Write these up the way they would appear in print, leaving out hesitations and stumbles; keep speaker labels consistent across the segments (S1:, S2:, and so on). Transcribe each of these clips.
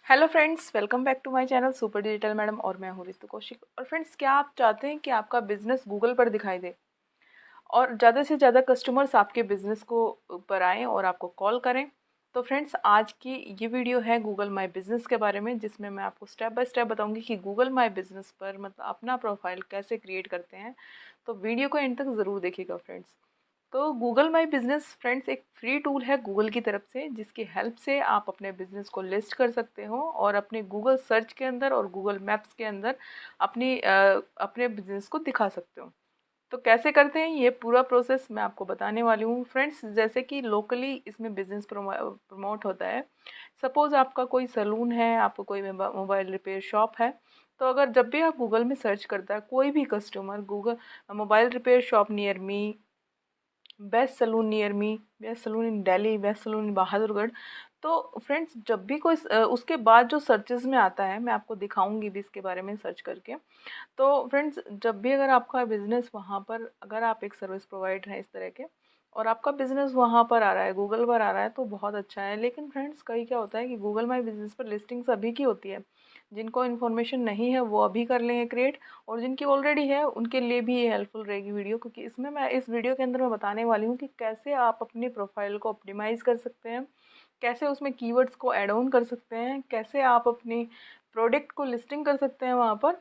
S1: Hello friends, welcome back to my channel super digital madam और मैं हूँ रितु कौशिक। और फ्रेंड्स, क्या आप चाहते हैं कि आपका बिजनेस गूगल पर दिखाई दे और ज़्यादा से ज़्यादा कस्टमर्स आपके बिजनेस को पर आएँ और आपको कॉल करें? तो फ्रेंड्स, आज की ये वीडियो है गूगल माय बिजनेस के बारे में, जिसमें मैं आपको स्टेप बाय स्टेप बताऊंगी कि गूगल माय बिजनेस पर मतलब अपना प्रोफाइल कैसे क्रिएट करते हैं। तो वीडियो को एंड तक ज़रूर देखिएगा फ्रेंड्स। तो गूगल माई बिजनेस फ्रेंड्स एक फ्री टूल है गूगल की तरफ से, जिसकी हेल्प से आप अपने बिजनेस को लिस्ट कर सकते हो और अपने गूगल सर्च के अंदर और गूगल मैप्स के अंदर अपने बिजनेस को दिखा सकते हो। तो कैसे करते हैं ये पूरा प्रोसेस मैं आपको बताने वाली हूँ फ्रेंड्स। जैसे कि लोकली इसमें बिजनेस प्रमोट होता है। सपोज आपका कोई सलून है, आपको कोई मोबाइल रिपेयर शॉप है। तो अगर जब भी आप गूगल में सर्च करता है कोई भी customer, Google mobile repair shop near me, best salon near me, best salon in Delhi, best salon in Bahadurgarh. तो फ्रेंड्स, जब भी कोई उसके बाद जो सर्चेस में आता है, मैं आपको दिखाऊंगी भी इसके बारे में सर्च करके। तो फ्रेंड्स, जब भी अगर आपका बिजनेस वहाँ पर, अगर आप एक सर्विस प्रोवाइडर हैं इस तरह के और आपका बिजनेस वहाँ पर आ रहा है, गूगल पर आ रहा है, तो बहुत अच्छा है। लेकिन फ्रेंड्स, कई क्या होता है कि गूगल माई बिजनेस पर लिस्टिंग सभी की होती है। जिनको इन्फॉर्मेशन नहीं है वो अभी कर लेंगे क्रिएट, और जिनकी ऑलरेडी है उनके लिए भी ये हेल्पफुल रहेगी वीडियो, क्योंकि इसमें मैं इस वीडियो के अंदर मैं बताने वाली हूँ कि कैसे आप अपनी प्रोफाइल को ऑप्टिमाइज़ कर सकते हैं, कैसे उसमें कीवर्ड्स को ऐड ऑन कर सकते हैं, कैसे आप अपनी प्रोडक्ट को लिस्टिंग कर सकते हैं वहाँ पर।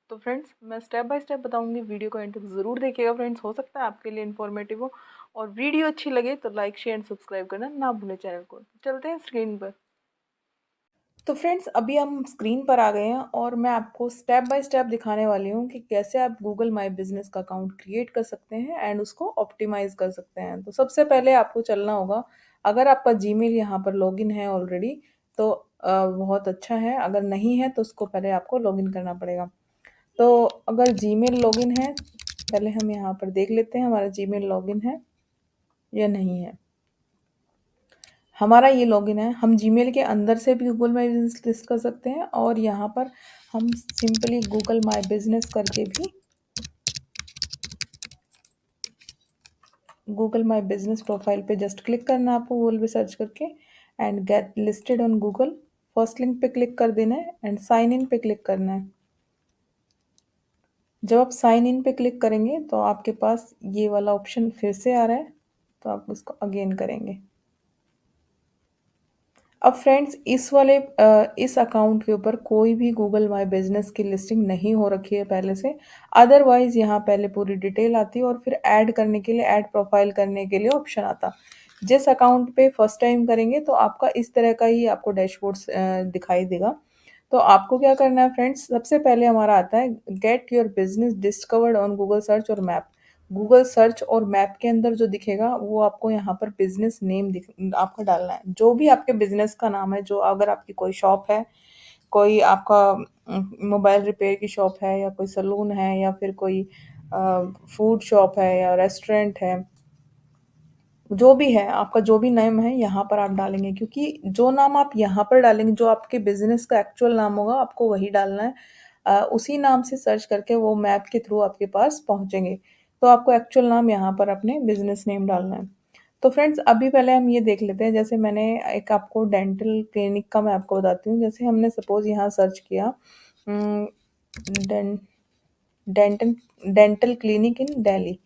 S1: तो फ्रेंड्स, मैं स्टेप बाय स्टेप बताऊंगी, वीडियो को एंड तक ज़रूर देखिएगा फ्रेंड्स, हो सकता है आपके लिए इन्फॉर्मेटिव हो। और वीडियो अच्छी लगे तो लाइक शेयर एंड सब्सक्राइब करना ना भूलें चैनल को। चलते हैं स्क्रीन पर। तो फ्रेंड्स, अभी हम स्क्रीन पर आ गए हैं और मैं आपको स्टेप बाय स्टेप दिखाने वाली हूँ कि कैसे आप गूगल माई बिजनेस का अकाउंट क्रिएट कर सकते हैं एंड उसको ऑप्टिमाइज कर सकते हैं। तो सबसे पहले आपको चलना होगा, अगर आपका जीमेल यहाँ पर लॉगिन है ऑलरेडी तो बहुत अच्छा है, अगर नहीं है तो उसको पहले आपको लॉगिन करना पड़ेगा। तो अगर जीमेल लॉगिन है, पहले हम यहाँ पर देख लेते हैं हमारा जीमेल लॉगिन है या नहीं है। हमारा ये लॉगिन है। हम जीमेल के अंदर से भी गूगल माई बिजनेस लिस्ट कर सकते हैं और यहाँ पर हम सिंपली गूगल माई बिजनेस करके भी गूगल माई बिजनेस प्रोफाइल पे जस्ट क्लिक करना है आपको गूगल पे सर्च करके, and get listed on Google. First link पे क्लिक कर देना है एंड साइन इन पे क्लिक करना है। जब आप साइन इन पे क्लिक करेंगे तो आपके पास ये वाला ऑप्शन फिर से आ रहा है, तो आप उसको अगेन करेंगे। अब फ्रेंड्स, इस अकाउंट के ऊपर कोई भी गूगल माई बिजनेस की लिस्टिंग नहीं हो रखी है पहले से। अदरवाइज यहाँ पहले पूरी डिटेल आती और फिर ऐड करने के लिए, ऐड प्रोफाइल करने के लिए ऑप्शन आता। जिस अकाउंट पे फर्स्ट टाइम करेंगे तो आपका इस तरह का ही आपको डैशबोर्ड दिखाई देगा। तो आपको क्या करना है फ्रेंड्स, सबसे पहले हमारा आता है get your business discovered on Google search और मैप। गूगल सर्च और मैप के अंदर जो दिखेगा वो आपको यहाँ पर बिजनेस नेम आपका डालना है, जो भी आपके बिजनेस का नाम है। जो अगर आपकी कोई शॉप है, कोई आपका मोबाइल रिपेयर की शॉप है, या कोई सलून है, या फिर कोई फूड शॉप है या रेस्टोरेंट है, जो भी है आपका, जो भी नेम है यहाँ पर आप डालेंगे, क्योंकि जो नाम आप यहाँ पर डालेंगे, जो आपके बिजनेस का एक्चुअल नाम होगा आपको वही डालना है। उसी नाम से सर्च करके वो मैप के थ्रू आपके पास पहुँचेंगे। तो आपको एक्चुअल नाम यहाँ पर अपने बिजनेस नेम डालना है। तो फ्रेंड्स, अभी पहले हम ये देख लेते हैं। जैसे मैंने एक आपको डेंटल क्लिनिक का मैं आपको बताती हूँ। जैसे हमने सपोज यहाँ सर्च किया den, dental dental clinic in Delhi.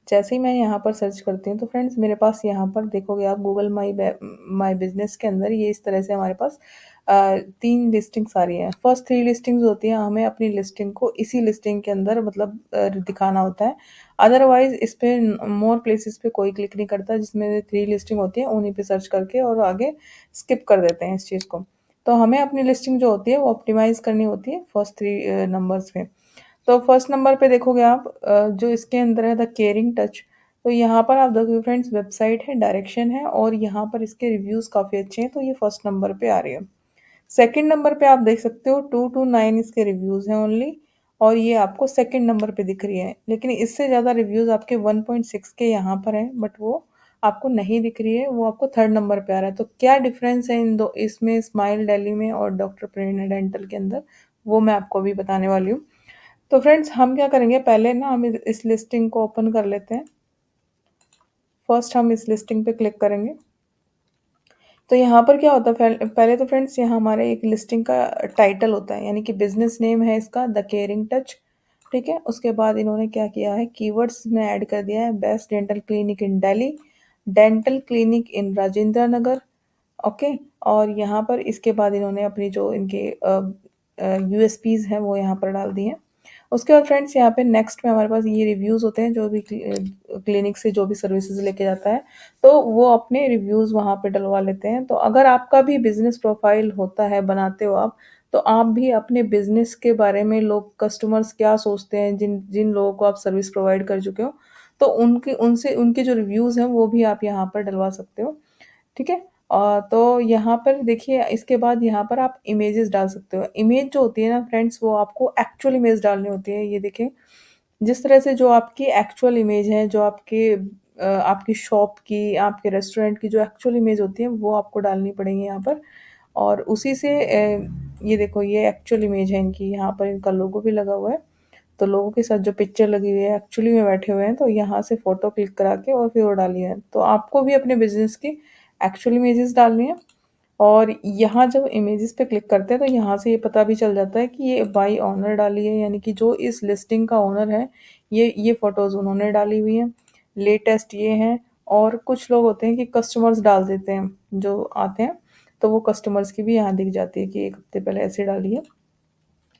S1: जैसे ही मैं यहाँ पर सर्च करती हूँ तो फ्रेंड्स, मेरे पास यहाँ पर देखोगे आप गूगल माई बिजनेस के अंदर ये इस तरह से हमारे पास 3 लिस्टिंग्स आ रही हैं। फर्स्ट 3 लिस्टिंग्स होती हैं, हमें अपनी लिस्टिंग को इसी लिस्टिंग के अंदर मतलब दिखाना होता है। अदरवाइज इस पे मोर प्लेसेस पे कोई क्लिक नहीं करता, जिसमें 3 लिस्टिंग होती है उन्हीं पे सर्च करके और आगे स्किप कर देते हैं इस चीज़ को। तो हमें अपनी लिस्टिंग जो होती है वो ऑप्टिमाइज करनी होती है फर्स्ट 3 नंबर्स पे। तो फर्स्ट नंबर पे देखोगे आप जो इसके अंदर है द केयरिंग टच। तो यहाँ पर आप देखोगे फ्रेंड्स, वेबसाइट है, डायरेक्शन है और यहाँ पर इसके रिव्यूज़ काफ़ी अच्छे हैं, तो ये फर्स्ट नंबर पे आ रही है। सेकंड नंबर पे आप देख सकते हो 229 इसके रिव्यूज़ हैं ओनली, और ये आपको सेकंड नंबर पे दिख रही है। लेकिन इससे ज़्यादा रिव्यूज़ आपके 1.6 के यहाँ पर हैं, बट वो आपको नहीं दिख रही है, वो आपको थर्ड नंबर पे आ रहा है। तो क्या डिफरेंस है इन दो, इसमें स्माइल दिल्ली में और डॉक्टर प्रेरणा डेंटल के अंदर, वो मैं आपको अभी बताने वाली हूँ। तो फ्रेंड्स, हम क्या करेंगे, पहले ना हम इस लिस्टिंग को ओपन कर लेते हैं। फर्स्ट हम इस लिस्टिंग पे क्लिक करेंगे। तो यहाँ पर क्या होता है, पहले तो फ्रेंड्स यहाँ हमारे एक लिस्टिंग का टाइटल होता है, यानी कि बिजनेस नेम है इसका द केयरिंग टच। ठीक है, उसके बाद इन्होंने क्या किया है, कीवर्ड्स में ऐड कर दिया है best dental clinic in Delhi, dental clinic in Rajendra Nagar. Okay, और यहाँ पर इसके बाद इन्होंने अपनी जो इनके यूएसपीज हैं वो यहाँ पर डाल दिए हैं। उसके बाद फ्रेंड्स यहाँ पे नेक्स्ट में हमारे पास ये रिव्यूज़ होते हैं, जो भी क्लिनिक से जो भी सर्विसेज लेके जाता है तो वो अपने रिव्यूज़ वहाँ पे डलवा लेते हैं। तो अगर आपका भी बिजनेस प्रोफाइल होता है, बनाते हो आप, तो आप भी अपने बिजनेस के बारे में लोग कस्टमर्स क्या सोचते हैं, जिन जिन लोगों को आप सर्विस प्रोवाइड कर चुके हो, तो उनके उनसे उनके जो रिव्यूज़ हैं वो भी आप यहाँ पर डलवा सकते हो। ठीक है, तो यहाँ पर देखिए, इसके बाद यहाँ पर आप इमेजेस डाल सकते हो। इमेज जो होती है ना फ्रेंड्स, वो आपको एक्चुअल इमेज डालनी होती है। ये देखें, जिस तरह से जो आपकी एक्चुअल इमेज है, जो आपकी शॉप की, आपके रेस्टोरेंट की जो एक्चुअल इमेज होती है, वो आपको डालनी पड़ेगी यहाँ पर। और उसी से ये देखो, ये एक्चुअल इमेज है इनकी, यहाँ पर इनका लोगो भी लगा हुआ है। तो लोगों के साथ जो पिक्चर लगी हुई है, एक्चुअली में बैठे हुए हैं, तो यहाँ से फ़ोटो क्लिक करा के और फिर वो डाली है। तो आपको भी अपने बिज़नेस की एक्चुअल इमेजेस डालनी है। और यहाँ जब इमेजेस पे क्लिक करते हैं तो यहाँ से ये पता भी चल जाता है कि ये बाई ऑनर डाली है, यानी कि जो इस लिस्टिंग का ओनर है, ये फ़ोटोज़ उन्होंने डाली हुई हैं। लेटेस्ट ये हैं। और कुछ लोग होते हैं कि कस्टमर्स डाल देते हैं जो आते हैं, तो वो कस्टमर्स की भी यहाँ दिख जाती है कि 1 हफ़्ते पहले ऐसे डाली है।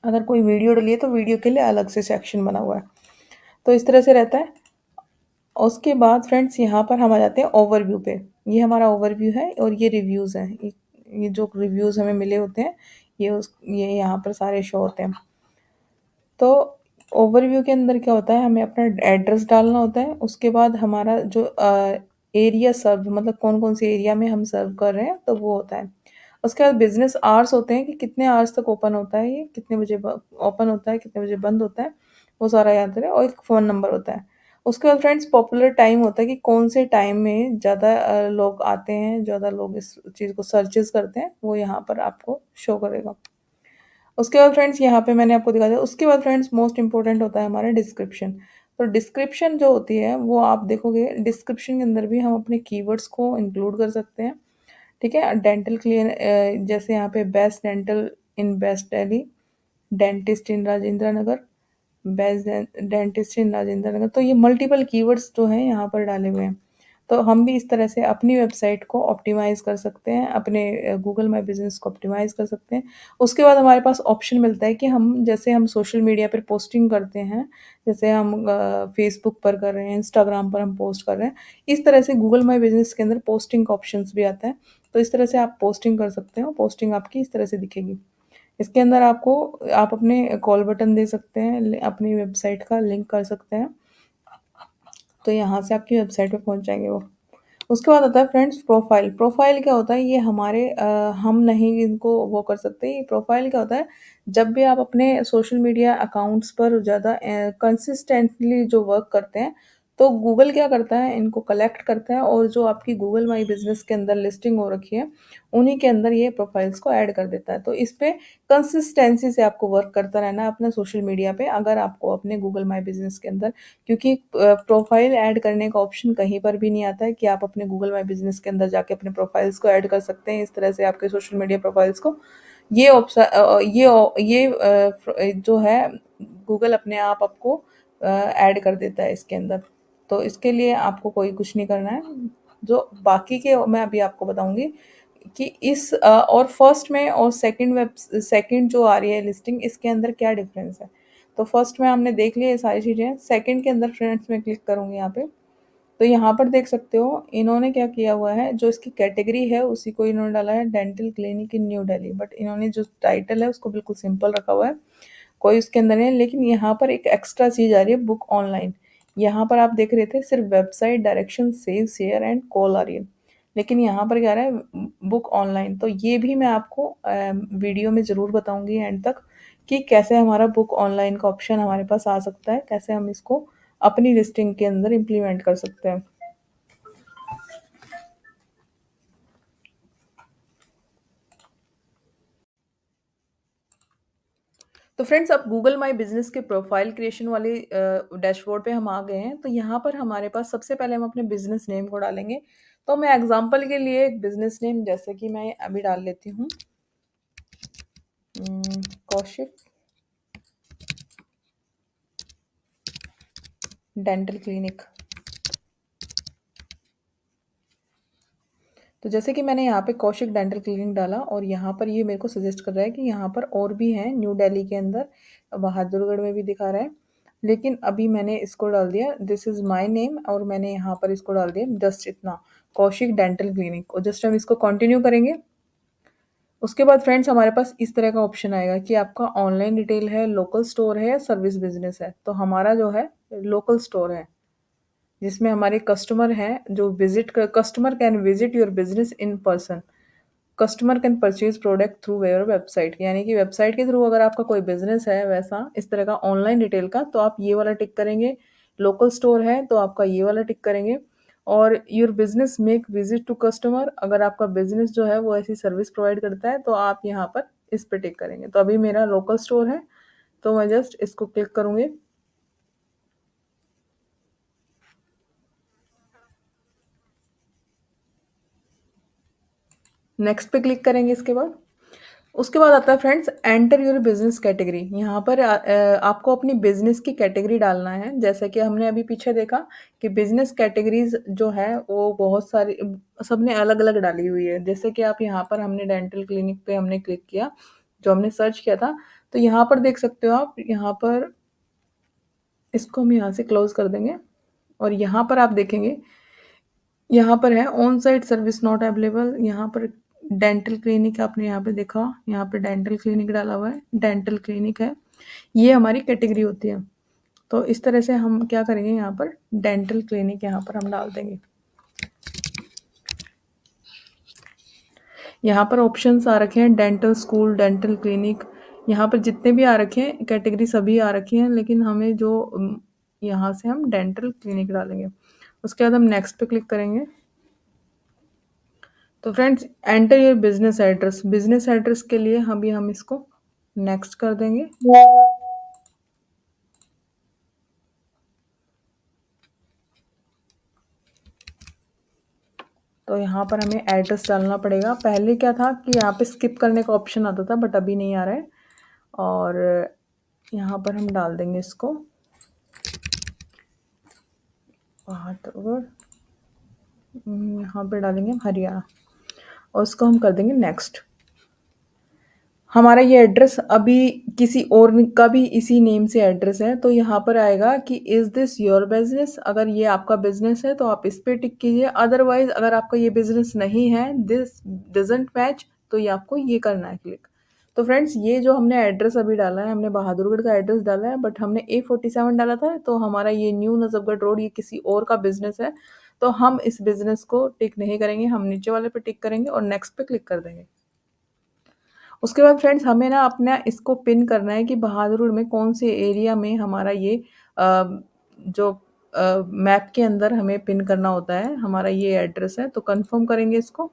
S1: अगर कोई वीडियो डली है तो वीडियो के लिए अलग से सेक्शन बना हुआ है। तो इस तरह से रहता है। उसके बाद फ्रेंड्स यहाँ पर हम आ जाते हैं ओवरव्यू पे। ये हमारा ओवरव्यू है और ये रिव्यूज़ हैं। ये जो रिव्यूज़ हमें मिले होते हैं, ये यहाँ पर सारे शो होते हैं। तो ओवरव्यू के अंदर क्या होता है, हमें अपना एड्रेस डालना होता है। उसके बाद हमारा जो एरिया सर्व, मतलब कौन-कौन से एरिया में हम सर्व कर रहे हैं, तो वो होता है। उसके बाद बिज़नेस आवर्स होते हैं कि कितने आवर्स तक ओपन होता है ये, कितने बजे ओपन होता है, कितने बजे बंद होता है, वो सारा याद रहे। और एक फ़ोन नंबर होता है। उसके बाद फ्रेंड्स पॉपुलर टाइम होता है कि कौन से टाइम में ज़्यादा लोग आते हैं, ज़्यादा लोग इस चीज़ को सर्चेज़ करते हैं, वो यहाँ पर आपको शो करेगा। उसके बाद फ्रेंड्स यहाँ पे मैंने आपको दिखा दिया। उसके बाद फ्रेंड्स मोस्ट इम्पोर्टेंट होता है हमारा डिस्क्रिप्शन। तो डिस्क्रिप्शन जो होती है वो आप देखोगे, डिस्क्रिप्शन के अंदर भी हम अपने कीवर्ड्स को इंक्लूड कर सकते हैं। ठीक है, डेंटल जैसे यहाँ पे best dental in best Delhi, dentist in Rajendra Nagar, best dentist in Rajendra Nagar. तो ये मल्टीपल कीवर्ड्स जो हैं यहाँ पर डाले हुए हैं। तो हम भी इस तरह से अपनी वेबसाइट को ऑप्टिमाइज़ कर सकते हैं, अपने गूगल माय बिज़नेस को ऑप्टिमाइज़ कर सकते हैं। उसके बाद हमारे पास ऑप्शन मिलता है कि हम सोशल मीडिया पर पोस्टिंग करते हैं, जैसे हम फेसबुक पर कर रहे हैं, इंस्टाग्राम पर हम पोस्ट कर रहे हैं, इस तरह से गूगल माय बिज़नेस के अंदर पोस्टिंग का ऑप्शंस भी आता है। तो इस तरह से आप पोस्टिंग कर सकते हो, पोस्टिंग आपकी इस तरह से दिखेगी। इसके अंदर आप अपने कॉल बटन दे सकते हैं, अपनी वेबसाइट का लिंक कर सकते हैं, तो यहाँ से आपकी वेबसाइट पे पहुँच जाएँगे वो। उसके बाद आता है फ्रेंड्स प्रोफाइल। प्रोफाइल क्या होता है, ये हमारे हम नहीं इनको वो कर सकते। ये प्रोफाइल क्या होता है, जब भी आप अपने सोशल मीडिया अकाउंट्स पर ज़्यादा कंसिस्टेंटली जो वर्क करते हैं, तो गूगल क्या करता है, इनको कलेक्ट करता है और जो आपकी गूगल माई बिज़नेस के अंदर लिस्टिंग हो रखी है, उन्हीं के अंदर ये प्रोफाइल्स को ऐड कर देता है। तो इस पे कंसिस्टेंसी से आपको वर्क करता रहना है अपने सोशल मीडिया पे, अगर आपको अपने गूगल माई बिज़नेस के अंदर, क्योंकि प्रोफाइल ऐड करने का ऑप्शन कहीं पर भी नहीं आता है कि आप अपने गूगल माई बिज़नेस के अंदर जाके अपने प्रोफाइल्स को ऐड कर सकते हैं, इस तरह से आपके सोशल मीडिया प्रोफाइल्स को। ये जो है, गूगल अपने आप आपको ऐड कर देता है इसके अंदर। तो इसके लिए आपको कोई कुछ नहीं करना है। जो बाकी के मैं अभी आपको बताऊँगी कि और फर्स्ट में और सेकंड जो आ रही है लिस्टिंग, इसके अंदर क्या डिफ़रेंस है। तो फर्स्ट में हमने देख लिया ये सारी चीज़ें, सेकंड के अंदर फ्रेंड्स मैं क्लिक करूँगी यहाँ पे। तो यहाँ पर देख सकते हो इन्होंने क्या किया हुआ है, जो इसकी कैटेगरी है उसी को इन्होंने डाला है, dental clinic in new Delhi, but इन्होंने जो टाइटल है उसको बिल्कुल सिंपल रखा हुआ है, कोई उसके अंदर नहीं है। लेकिन यहाँ पर एक एक्स्ट्रा चीज़ आ रही है, बुक ऑनलाइन। यहाँ पर आप देख रहे थे सिर्फ website, direction, save, share and call आ रही है, लेकिन यहाँ पर क्या आ रहा है, बुक ऑनलाइन। तो ये भी मैं आपको वीडियो में ज़रूर बताऊँगी एंड तक कि कैसे हमारा बुक ऑनलाइन का ऑप्शन हमारे पास आ सकता है, कैसे हम इसको अपनी लिस्टिंग के अंदर इम्प्लीमेंट कर सकते हैं। तो फ्रेंड्स, अब गूगल माई बिजनेस के प्रोफाइल क्रिएशन वाले डैशबोर्ड पे हम आ गए हैं। तो यहाँ पर हमारे पास सबसे पहले हम अपने बिजनेस नेम को डालेंगे। तो मैं एग्जांपल के लिए एक बिजनेस नेम जैसे कि मैं अभी डाल लेती हूँ, कौशिक डेंटल क्लिनिक। तो जैसे कि मैंने यहाँ पे कौशिक डेंटल क्लिनिक डाला और यहाँ पर ये मेरे को सजेस्ट कर रहा है कि यहाँ पर और भी हैं न्यू दिल्ली के अंदर, बहादुरगढ़ में भी दिखा रहा है, लेकिन अभी मैंने इसको डाल दिया दिस इज़ माय नेम और मैंने यहाँ पर इसको डाल दिया जस्ट इतना, कौशिक डेंटल क्लिनिक। और जस्ट हम इसको कंटिन्यू करेंगे। उसके बाद फ्रेंड्स हमारे पास इस तरह का ऑप्शन आएगा कि आपका ऑनलाइन रिटेल है, लोकल स्टोर है या सर्विस बिजनेस है। तो हमारा जो है लोकल स्टोर है, जिसमें हमारे कस्टमर हैं जो customer can visit your business in person, customer can purchase product through your website, यानी कि वेबसाइट के थ्रू अगर आपका कोई बिजनेस है वैसा इस तरह का ऑनलाइन रिटेल का, तो आप ये वाला टिक करेंगे। लोकल स्टोर है तो आपका ये वाला टिक करेंगे। और your business make visit to customer, अगर आपका बिजनेस जो है वो ऐसी सर्विस प्रोवाइड करता है तो आप यहाँ पर इस पे टिक करेंगे। तो अभी मेरा लोकल स्टोर है तो मैं जस्ट इसको क्लिक करूँगी। नेक्स्ट पे क्लिक करेंगे। उसके बाद आता है friends enter your business category. यहाँ पर आपको अपनी बिजनेस की कैटेगरी डालना है। जैसे कि हमने अभी पीछे देखा कि बिजनेस कैटेगरीज जो है वो बहुत सारी सबने अलग अलग डाली हुई है। जैसे कि आप यहाँ पर हमने डेंटल क्लिनिक पे हमने क्लिक किया, जो हमने सर्च किया था, तो यहाँ पर देख सकते हो आप, यहाँ पर इसको हम यहाँ से क्लोज कर देंगे और यहाँ पर आप देखेंगे यहाँ पर है on site service not available. यहाँ पर डेंटल क्लिनिक आपने यहाँ पे देखा, यहाँ पे डेंटल क्लिनिक डाला हुआ है, डेंटल क्लिनिक है, ये हमारी कैटेगरी होती है। तो इस तरह से हम क्या करेंगे, यहाँ पर डेंटल क्लिनिक यहाँ पर हम डाल देंगे। यहाँ पर ऑप्शंस आ रखे हैं डेंटल स्कूल, डेंटल क्लिनिक, यहाँ पर जितने भी आ रखे हैं कैटेगरी सभी आ रखी हैं, लेकिन हमें जो यहाँ से हम डेंटल क्लिनिक डालेंगे। उसके बाद हम नेक्स्ट पे क्लिक करेंगे। तो friends enter your business address, business address के लिए हम इसको नेक्स्ट कर देंगे। तो यहाँ पर हमें एड्रेस डालना पड़ेगा। पहले क्या था कि यहाँ पे स्किप करने का ऑप्शन आता था, बट अभी नहीं आ रहा है। और यहाँ पर हम डाल देंगे इसको बहादुरगढ़, यहाँ पे डालेंगे हरियाणा और उसको हम कर देंगे नेक्स्ट। हमारा ये एड्रेस अभी किसी और का भी इसी नेम से एड्रेस है, तो यहाँ पर आएगा कि इज़ दिस योर बिजनेस। अगर ये आपका बिजनेस है तो आप इस पे टिक कीजिए। अदरवाइज अगर आपका ये बिजनेस नहीं है, दिस डजंट मैच, तो ये आपको ये करना है क्लिक। तो फ्रेंड्स ये जो हमने एड्रेस अभी डाला है, हमने बहादुरगढ़ का एड्रेस डाला है, बट हमने A47 डाला था, तो हमारा ये न्यू नजफगढ़ रोड ये किसी और का बिजनेस है, तो हम इस बिजनेस को टिक नहीं करेंगे, हम नीचे वाले पे टिक करेंगे और नेक्स्ट पे क्लिक कर देंगे। उसके बाद फ्रेंड्स हमें ना अपना इसको पिन करना है कि बहादुरगढ़ में कौन से एरिया में हमारा ये जो मैप के अंदर हमें पिन करना होता है, हमारा ये एड्रेस है, तो कंफर्म करेंगे इसको।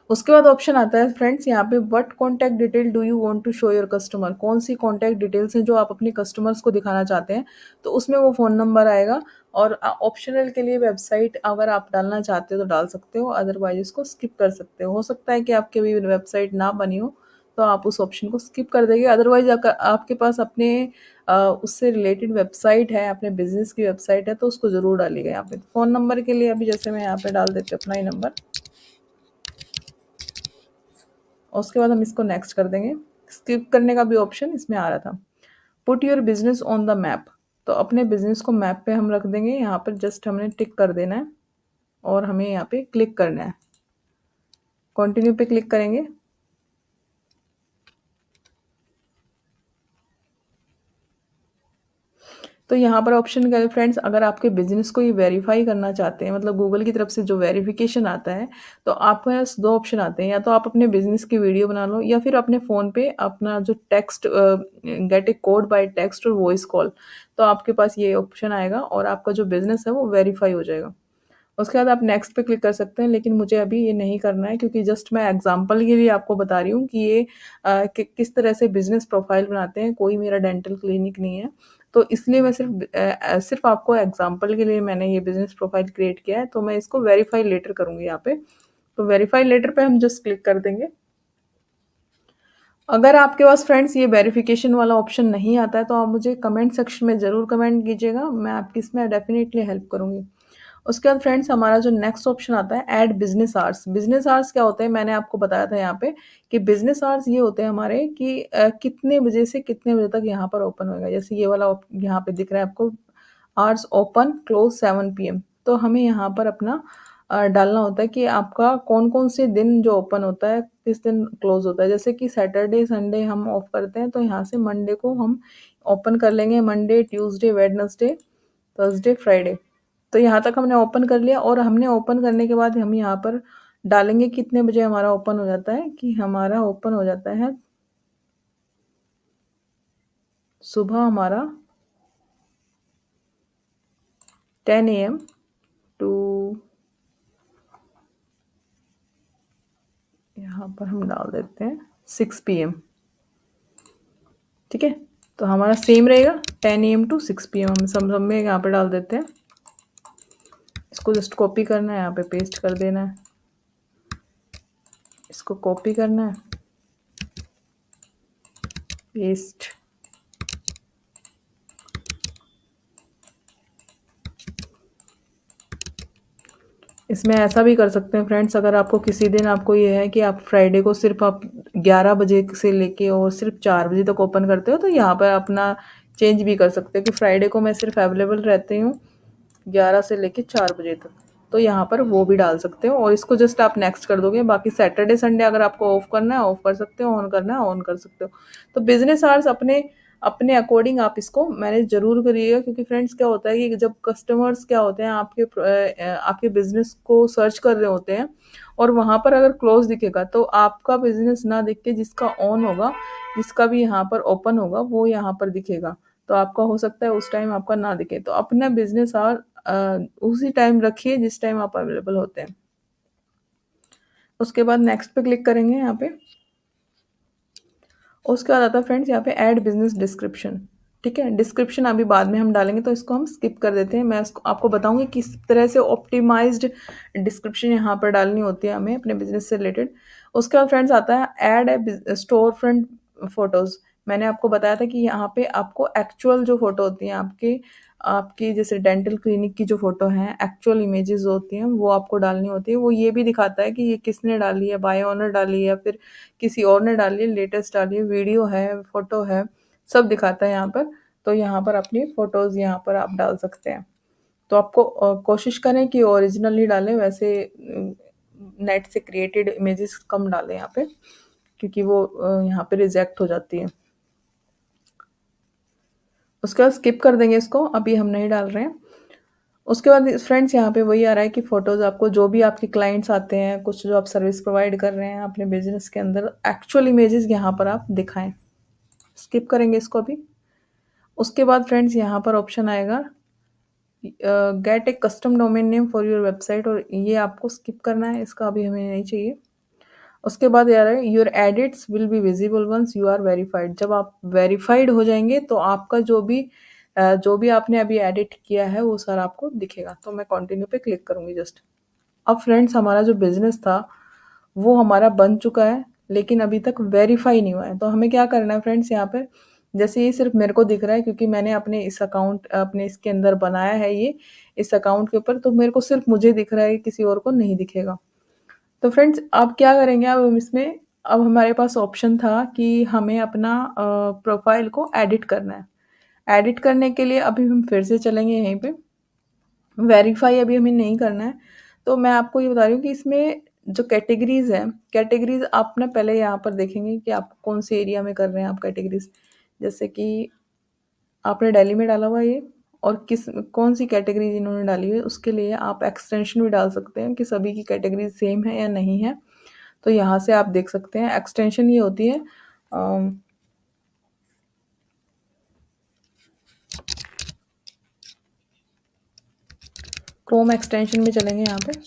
S1: उसके बाद ऑप्शन आता है फ्रेंड्स यहाँ पे what contact detail do you want to show your customer, कौन सी कॉन्टैक्ट डिटेल्स हैं जो आप अपने कस्टमर्स को दिखाना चाहते हैं। तो उसमें वो फ़ोन नंबर आएगा और ऑप्शनल के लिए वेबसाइट अगर आप डालना चाहते हो तो डाल सकते हो, अदरवाइज इसको स्किप कर सकते हो सकता है कि आपके अभी वेबसाइट ना बनी हो तो आप उस ऑप्शन को स्किप कर देंगे। अदरवाइज अगर आपके पास अपने उससे रिलेटेड वेबसाइट है, अपने बिजनेस की वेबसाइट है, तो उसको ज़रूर डालिएगा। यहाँ पे फ़ोन नंबर के लिए अभी जैसे मैं यहाँ पे डाल देती हूँ अपना ही नंबर, उसके बाद हम इसको नेक्स्ट कर देंगे। स्किप करने का भी ऑप्शन इसमें आ रहा था। Put your business on the map, तो अपने बिजनेस को मैप पे हम रख देंगे। यहाँ पर जस्ट हमने टिक कर देना है और हमें यहाँ पे क्लिक करना है, कंटिन्यू पे क्लिक करेंगे। तो यहाँ पर ऑप्शन क्या है फ्रेंड्स, अगर आपके बिजनेस को ये वेरीफाई करना चाहते हैं, मतलब गूगल की तरफ से जो वेरिफिकेशन आता है, तो आपके पास दो ऑप्शन आते हैं, या तो आप अपने बिजनेस की वीडियो बना लो या फिर अपने फ़ोन पे अपना जो text get a code by text और वॉइस कॉल, तो आपके पास ये ऑप्शन आएगा और आपका जो बिजनेस है वो वेरीफाई हो जाएगा। उसके बाद आप नेक्स्ट पे क्लिक कर सकते हैं, लेकिन मुझे अभी ये नहीं करना है क्योंकि जस्ट मैं एग्जांपल के लिए आपको बता रही हूँ कि ये किस तरह से बिजनेस प्रोफाइल बनाते हैं। कोई मेरा डेंटल क्लिनिक नहीं है, तो इसलिए मैं सिर्फ आपको एग्जांपल के लिए मैंने ये बिज़नेस प्रोफाइल क्रिएट किया है। तो मैं इसको वेरीफाई लेटर करूँगी यहाँ पे। तो वेरीफाई लेटर पे हम जस्ट क्लिक कर देंगे। अगर आपके पास फ्रेंड्स ये वेरिफिकेशन वाला ऑप्शन नहीं आता है तो आप मुझे कमेंट सेक्शन में ज़रूर कमेंट कीजिएगा, मैं आपकी इसमें डेफिनेटली हेल्प करूँगी। उसके बाद फ्रेंड्स हमारा जो नेक्स्ट ऑप्शन आता है add business hours. Business hours क्या होते हैं, मैंने आपको बताया था यहाँ पे कि बिजनेस आवर्स ये होते हैं हमारे कि कितने बजे से कितने बजे तक यहाँ पर ओपन होएगा। जैसे ये वाला यहाँ पे दिख रहा है आपको, आवर्स ओपन क्लोज 7 PM। तो हमें यहाँ पर अपना डालना होता है कि आपका कौन-कौन से दिन जो ओपन होता है, किस दिन क्लोज़ होता है। जैसे कि सैटरडे, संडे हम ऑफ करते हैं, तो यहाँ से मंडे को हम ओपन कर लेंगे। Monday, Tuesday, Wednesday, Thursday, Friday. तो यहाँ तक हमने ओपन कर लिया और हमने ओपन करने के बाद हम यहाँ पर डालेंगे कितने बजे हमारा ओपन हो जाता है, कि हमारा ओपन हो जाता है सुबह हमारा 10 AM टू, यहाँ पर हम डाल देते हैं 6 PM। ठीक है, तो हमारा सेम रहेगा 10 AM टू 6 PM। हम सब में यहाँ पे डाल देते हैं। इसको जस्ट कॉपी करना है, यहाँ पे पेस्ट कर देना है। इसको कॉपी करना है, पेस्ट। इसमें ऐसा भी कर सकते हैं फ्रेंड्स, अगर आपको किसी दिन आपको ये है कि आप फ्राइडे को सिर्फ आप 11 बजे से लेके और सिर्फ 4 बजे तक ओपन करते हो, तो यहाँ पर अपना चेंज भी कर सकते हो कि फ्राइडे को मैं सिर्फ अवेलेबल रहती हूँ 11 से लेके 4 बजे तक। तो यहाँ पर वो भी डाल सकते हो और इसको जस्ट आप नेक्स्ट कर दोगे। बाकी सैटरडे संडे अगर आपको ऑफ करना है ऑफ कर सकते हो, ऑन करना है ऑन कर सकते हो। तो बिजनेस आवर्स अपने अपने अकॉर्डिंग आप इसको मैनेज ज़रूर करिएगा, क्योंकि फ्रेंड्स क्या होता है कि जब कस्टमर्स क्या होते हैं आपके बिज़नेस को सर्च कर रहे होते हैं और वहाँ पर अगर क्लोज दिखेगा तो आपका बिज़नेस ना दिख के जिसका ऑन होगा, जिसका भी यहाँ पर ओपन होगा वो यहाँ पर दिखेगा। तो आपका हो सकता है उस टाइम आपका ना दिखे। तो अपना बिज़नेस आवर उसी टाइम रखिए जिस टाइम आप अवेलेबल होते हैं। उसके बाद नेक्स्ट पे क्लिक करेंगे यहाँ पे। उसके बाद आता है फ्रेंड्स यहाँ पे ऐड बिजनेस डिस्क्रिप्शन। ठीक है, डिस्क्रिप्शन अभी बाद में हम डालेंगे तो इसको हम स्किप कर देते हैं। मैं इसको आपको बताऊंगी किस तरह से ऑप्टिमाइज्ड डिस्क्रिप्शन यहाँ पर डालनी होती है हमें अपने बिजनेस से रिलेटेड। उसके बाद फ्रेंड्स आता है add a store front photos. मैंने आपको बताया था कि यहाँ पे आपको एक्चुअल जो फोटो होती हैं आपकी आपकी जैसे डेंटल क्लिनिक की जो फोटो हैं, एक्चुअल इमेजेस होती हैं वो आपको डालनी होती है। वो ये भी दिखाता है कि ये किसने डाली है, बाय ऑनर डाली है या फिर किसी और ने डाली है, लेटेस्ट डाली है, वीडियो है, फोटो है, सब दिखाता है यहाँ पर। तो यहाँ पर अपनी फ़ोटोज़ यहाँ पर आप डाल सकते हैं। तो आपको कोशिश करें कि ओरिजिनल ही डालें, वैसे नेट से क्रिएटेड इमेजेस कम डालें यहाँ पे, क्योंकि वो यहाँ पे रिजेक्ट हो जाती है। उसके बाद स्किप कर देंगे इसको, अभी हम नहीं डाल रहे हैं। उसके बाद फ्रेंड्स यहाँ पे वही आ रहा है कि फ़ोटोज़ आपको जो भी आपके क्लाइंट्स आते हैं, कुछ जो आप सर्विस प्रोवाइड कर रहे हैं अपने बिजनेस के अंदर, एक्चुअल इमेजेस यहाँ पर आप दिखाएं। स्किप करेंगे इसको अभी। उसके बाद फ्रेंड्स यहाँ पर ऑप्शन आएगा gate A custom domain name for your website, और ये आपको स्किप करना है, इसका अभी हमें नहीं चाहिए। उसके बाद यार है your edits will be visible once you are verified. जब आप वेरीफाइड हो जाएंगे तो आपका जो भी आपने अभी एडिट किया है वो सारा आपको दिखेगा। तो मैं कंटिन्यू पे क्लिक करूँगी जस्ट। अब फ्रेंड्स हमारा जो बिज़नेस था वो हमारा बन चुका है, लेकिन अभी तक वेरीफाई नहीं हुआ है। तो हमें क्या करना है फ्रेंड्स, यहाँ पर जैसे ये सिर्फ मेरे को दिख रहा है क्योंकि मैंने अपने इसके अंदर बनाया है ये, इस अकाउंट के ऊपर, तो मेरे को सिर्फ मुझे दिख रहा है, किसी और को नहीं दिखेगा। तो फ्रेंड्स अब क्या करेंगे, अब हम इसमें अब हमारे पास ऑप्शन था कि हमें अपना प्रोफाइल को एडिट करना है। एडिट करने के लिए अभी हम फिर से चलेंगे यहीं पे, वेरीफाई अभी हमें नहीं करना है। तो मैं आपको ये बता रही हूँ कि इसमें जो कैटेगरीज़ हैं, कैटेगरीज़ आप ना पहले यहाँ पर देखेंगे कि आप कौन से एरिया में कर रहे हैं आप कैटेगरीज़। जैसे कि आपने दिल्ली में डाला हुआ है ये, और कौन सी कैटेगरीज़ इन्होंने डाली हुई है, उसके लिए आप एक्सटेंशन भी डाल सकते हैं कि सभी की कैटेगरीज़ सेम है या नहीं है। तो यहाँ से आप देख सकते हैं एक्सटेंशन ये होती है क्रोम एक्सटेंशन में चलेंगे यहाँ पे।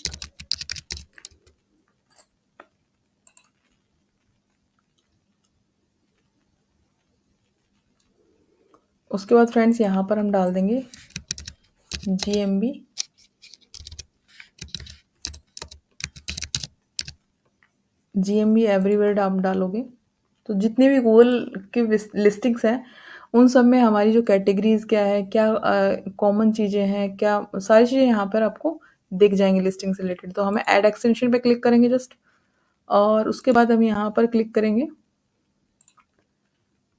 S1: उसके बाद फ्रेंड्स यहाँ पर हम डाल देंगे GMB, GMB एवरीवेयर आप डालोगे तो जितने भी गूगल की लिस्टिंग्स हैं उन सब में हमारी जो कैटेगरीज क्या है, क्या कॉमन चीज़ें हैं, क्या सारी चीज़ें यहाँ पर आपको दिख जाएंगी लिस्टिंग से रिलेटेड। तो हमें ऐड एक्सटेंशन पे क्लिक करेंगे जस्ट, और उसके बाद हम यहाँ पर क्लिक करेंगे।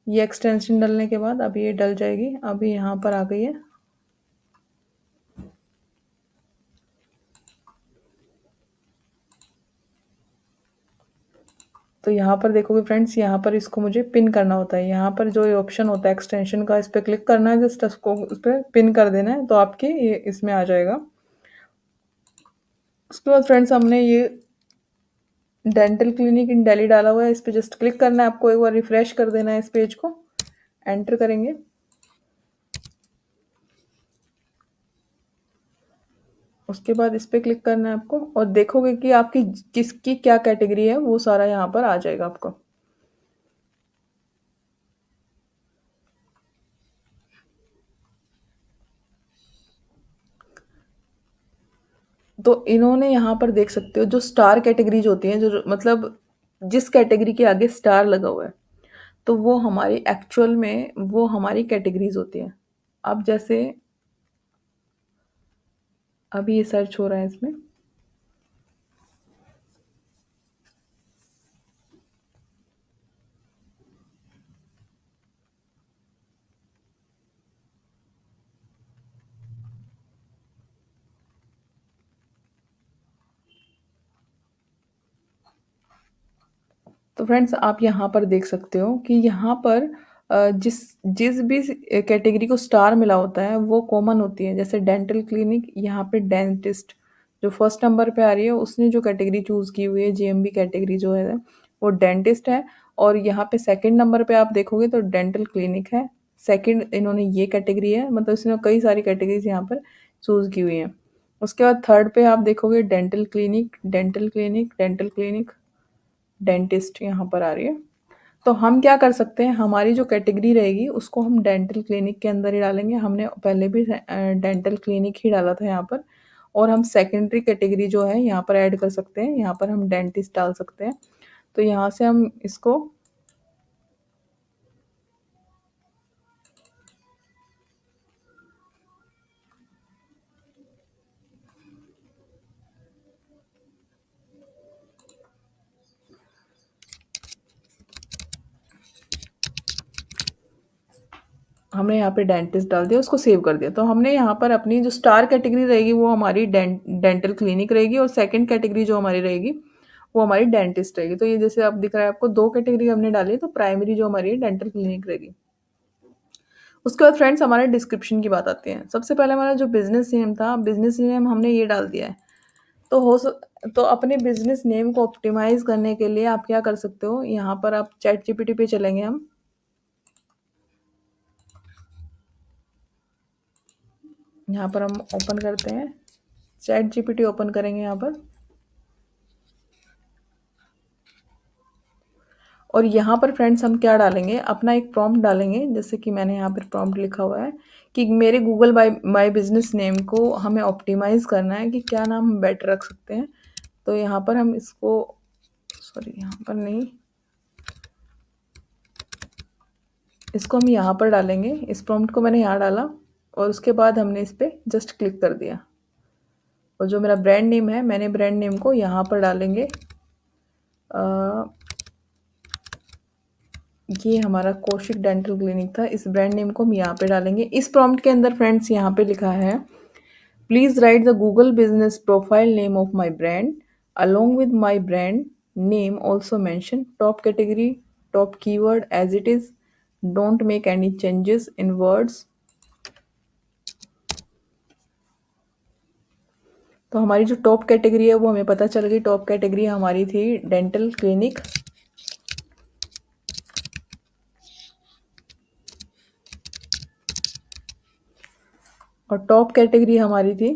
S1: ये एक्सटेंशन डलने के बाद अब ये डल जाएगी, अभी यहाँ पर आ गई है। तो यहाँ पर देखोगे फ्रेंड्स, यहाँ पर इसको मुझे पिन करना होता है। यहाँ पर जो ये ऑप्शन होता है एक्सटेंशन का, इस पर क्लिक करना है, जस्ट उसको उस पर पिन कर देना है, तो आपके ये इसमें आ जाएगा। उसके बाद फ्रेंड्स हमने ये डेंटल क्लिनिक इन दिल्ली डाला हुआ है, इस पर जस्ट क्लिक करना है आपको, एक बार रिफ्रेश कर देना है इस पेज को, एंटर करेंगे। उसके बाद इस पर क्लिक करना है आपको, और देखोगे कि आपकी किसकी क्या कैटेगरी है वो सारा यहाँ पर आ जाएगा आपको। तो इन्होंने यहाँ पर देख सकते हो जो स्टार कैटेगरीज होती हैं, जो मतलब जिस कैटेगरी के आगे स्टार लगा हुआ है, तो वो हमारी एक्चुअल में वो हमारी कैटेगरीज होती हैं। अब जैसे अभी ये सर्च हो रहा है इसमें, तो फ्रेंड्स आप यहाँ पर देख सकते हो कि यहाँ पर जिस जिस भी कैटेगरी को स्टार मिला होता है वो कॉमन होती है। जैसे डेंटल क्लिनिक, यहाँ पे डेंटिस्ट जो फर्स्ट नंबर पे आ रही है, उसने जो कैटेगरी चूज़ की हुई है GMB कैटेगरी जो है वो डेंटिस्ट है। और यहाँ पे सेकंड नंबर पे आप देखोगे तो डेंटल क्लिनिक है। सेकंड इन्होंने ये कैटेगरी है, मतलब इसने कई सारी कैटेगरीज यहाँ पर चूज़ की हुई हैं। उसके बाद थर्ड पे आप देखोगे dental clinic, dental clinic, dental clinic, dentist यहाँ पर आ रही है। तो हम क्या कर सकते हैं, हमारी जो कैटेगरी रहेगी उसको हम डेंटल क्लिनिक के अंदर ही डालेंगे। हमने पहले भी डेंटल क्लिनिक ही डाला था यहाँ पर, और हम सेकेंडरी कैटेगरी जो है यहाँ पर ऐड कर सकते हैं। यहाँ पर हम डेंटिस्ट डाल सकते हैं। तो यहाँ से हम इसको हमने यहाँ पे डेंटिस्ट डाल दिया, उसको सेव कर दिया। तो हमने यहाँ पर अपनी जो स्टार कैटेगरी रहेगी वो हमारी डेंटल क्लिनिक रहेगी, और सेकंड कैटेगरी जो हमारी रहेगी वो हमारी डेंटिस्ट रहेगी। तो ये जैसे आप दिख रहा है आपको, दो कैटेगरी हमने डाली, तो प्राइमरी जो हमारी डेंटल क्लिनिक रहेगी। उसके बाद फ्रेंड्स हमारे डिस्क्रिप्शन की बात आती है। सबसे पहले हमारा जो बिजनेस नेम था, बिजनेस नेम हमने ये डाल दिया है। तो तो अपने बिजनेस नेम को ऑप्टिमाइज करने के लिए आप क्या कर सकते हो, यहाँ पर आप चैट जीपीटी पे चलेंगे हम। यहाँ पर हम ओपन करते हैं, चैट जीपीटी ओपन करेंगे यहाँ पर, और यहाँ पर फ्रेंड्स हम क्या डालेंगे, अपना एक प्रॉम्प्ट डालेंगे। जैसे कि मैंने यहाँ पर प्रॉम्प्ट लिखा हुआ है कि मेरे गूगल माई बिजनेस नेम को हमें ऑप्टिमाइज करना है कि क्या नाम हम बेटर रख सकते हैं। तो यहाँ पर हम इसको, सॉरी यहाँ पर नहीं, इसको हम यहाँ पर डालेंगे। इस प्रॉम्प्ट को मैंने यहाँ डाला, और उसके बाद हमने इस पर जस्ट क्लिक कर दिया, और जो मेरा ब्रांड नेम है, मैंने ब्रांड नेम को यहाँ पर डालेंगे। ये हमारा कौशिक डेंटल क्लिनिक था, इस ब्रांड नेम को हम यहाँ पे डालेंगे। इस प्रॉम्प्ट के अंदर फ्रेंड्स यहाँ पे लिखा है, please right the Google business profile name of my brand along with my brand name, also mention top category, top keyword as it is, don't make any changes in words। तो हमारी जो top category है वो हमें पता चल गई। Top category हमारी थी डेंटल क्लिनिक, और टॉप कैटेगरी हमारी थी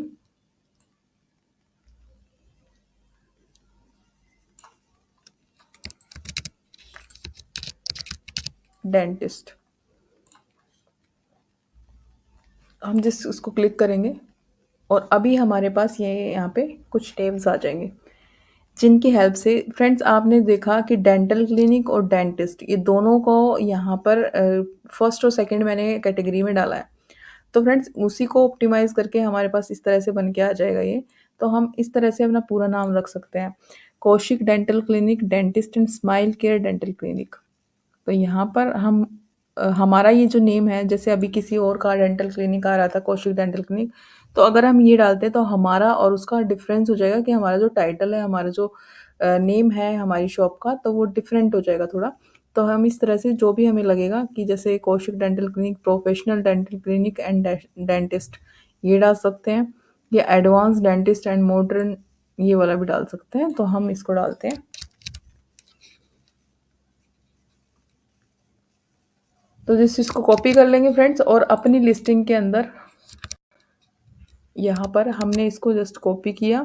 S1: डेंटिस्ट। हम जिस उसको क्लिक करेंगे और अभी हमारे पास ये यहाँ पे कुछ टेब्स आ जाएंगे, जिनकी हेल्प से फ्रेंड्स आपने देखा कि डेंटल क्लिनिक और डेंटिस्ट ये दोनों को यहाँ पर फर्स्ट और सेकंड मैंने कैटेगरी में डाला है। तो फ्रेंड्स उसी को ऑप्टिमाइज़ करके हमारे पास इस तरह से बन के आ जाएगा ये। तो हम इस तरह से अपना पूरा नाम रख सकते हैं, Kaushik dental clinic, dentist and smile care dental clinic. तो यहाँ पर हम हमारा ये जो नेम है, जैसे अभी किसी और का डेंटल क्लिनिक आ रहा था कौशिक डेंटल क्लिनिक, तो अगर हम ये डालते हैं तो हमारा और उसका डिफरेंस हो जाएगा कि हमारा जो टाइटल है, हमारा जो नेम है हमारी शॉप का, तो वो डिफरेंट हो जाएगा थोड़ा। तो हम इस तरह से जो भी हमें लगेगा कि जैसे Kaushik dental clinic, professional dental clinic and dentist, ये डाल सकते हैं, या एडवांस डेंटिस्ट एंड मॉडर्न, ये वाला भी डाल सकते हैं। तो हम इसको डालते हैं। तो जिस इसको कॉपी कर लेंगे फ्रेंड्स, और अपनी लिस्टिंग के अंदर यहाँ पर हमने इसको जस्ट कॉपी किया